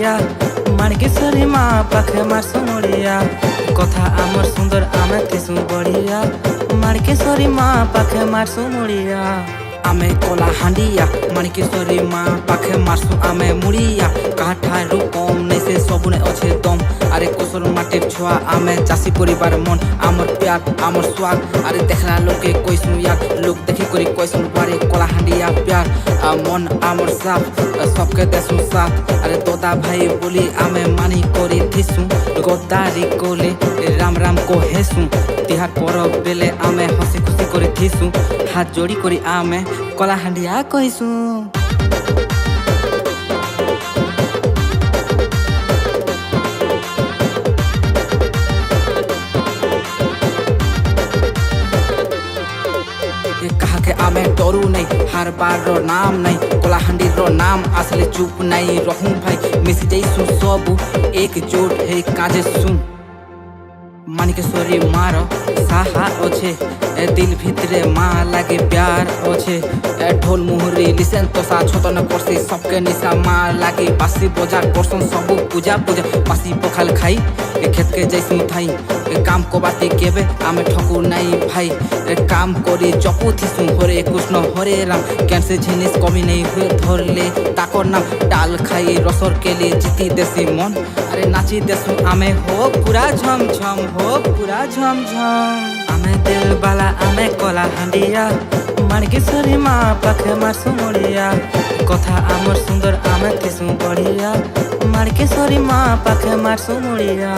ହାଣ୍ଡିଆ ମାଣିକେଶ୍ୱରୀ ମା ପାଖେ ମାରସୁ ମୁଡ଼ିଆ କଥା ଆମର ସୁନ୍ଦର ଆମେ ଥିସୁ ବଢ଼ିଆ ମାଣିକେଶ୍ୱରୀ ମା ପାଖେ ମାରସୁ ମୁଡ଼ିଆ ଆମେ କଲା ହାଣ୍ଡିଆ ମାଣିକେଶ୍ୱରୀ ମା ପାଖେ ମାରସୁ ଆମେ ମୁଡ଼ିଆ କାହାଠାରୁ କମ୍ ନେଇ ସେ ସବୁନେ ଅଛେ ଦମ୍ আরে কোসল মাটির ছোয়া আমি চাষি পরিবার মন আমার প্যার আমার স্বাদ আরে দেখলা লোকে কইসু ইয়াক লোক দেখি করি কইসু বারে কলাহান্ডিয়া প্যার মন আমার সাফ সবকে দেসু সাফ আরে তোতা ভাই বলি আমি মানি করি থিসু গদ্দারি কোলে রাম রাম কো হেসু তিহার পরব বেলে আমি হসি খুশি করে থিসু হাত জোড়ি করি আমি কলাহান্ডিয়া কইসু आमे डरू नहीं हर बार रो नाम नहीं कोलाहांडी रो नाम असले चुप नहीं रहूं भाई मिसी जैसु सब एकजुट है काजे सुन मानिकेश्वरी मारो साहा ओछे दिल भितरे माँ लागे प्यार ओछे ढोल मुहुरी लिसेन तो सा छोटन करसी सबके निशा माँ लागे बासी बजार करसन सबू पूजा पूजा बासी पखाल खाई खेत के जैसु थाई काम को बाती केबे आमे ठकू नहीं भाई काम करी जपू थिसु हरे कृष्ण हरे राम कैंसे जिनिस कमी नहीं हुए धरले ताकर नाम डाल खाई रसर के लिए जीती देसी मन अरे नाची देसु आमे हो पूरा झम झम हो पूरा झम झम आमे दिल बाला आमे कला हांडिया माणकेश्वरी माँ पाखे मारसु मुड़िया कथा आमर सुंदर आमे थिसु बढ़िया माणकेश्वरी माँ पाखे मारसु मुड़िया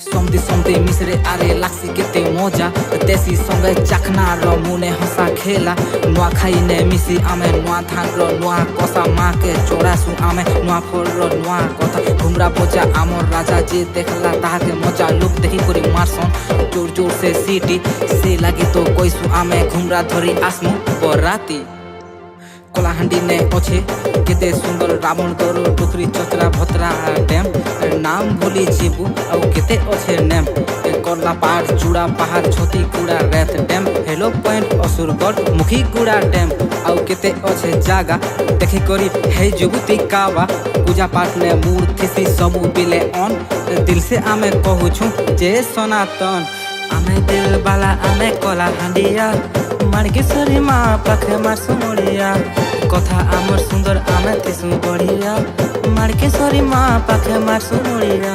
समधी समधी मिसरे आरे लाक्सी केते मजा देसी संगे चाखना रो मुने हंसा खेला नुआ खाई ने मिसी आमे नुआ धान रो नुआ कसा माँ के चोरासु आमे नुआ फल रो नुआ कथा घुमरा बोजा आमर राजा जे देखला ताहा के मजा लोक देखी करी मारसन जोर जोर से सीटी से लागे तो कोइसु आमे घुमरा धरी आसमु बराती कोलाहांडी ने अच्छे केते सुंदर रावण दरो टुकरी चतरा भतरा डैम नाम भूली जीबू और केते अच्छे नेम करला पार चूड़ा पहाड़ छोटी कूड़ा रेत डैम हेलो पॉइंट असुरगढ़ मुखी कूड़ा डैम और केते अच्छे जागा देखी करी हे जुबुती कावा पूजा पाठ ने मूर्ति सबू बिले ऑन दिल से आमे कहू छु जे सनातन आमे दिल बाला आमे कोलाहांडिया माणकेश्वरी माँ पाखे मारसु मुड़िया कथा आमर सुंदर आमे थिसु बढ़िया माणकेश्वरी माँ पाखे मारसु मुड़िया।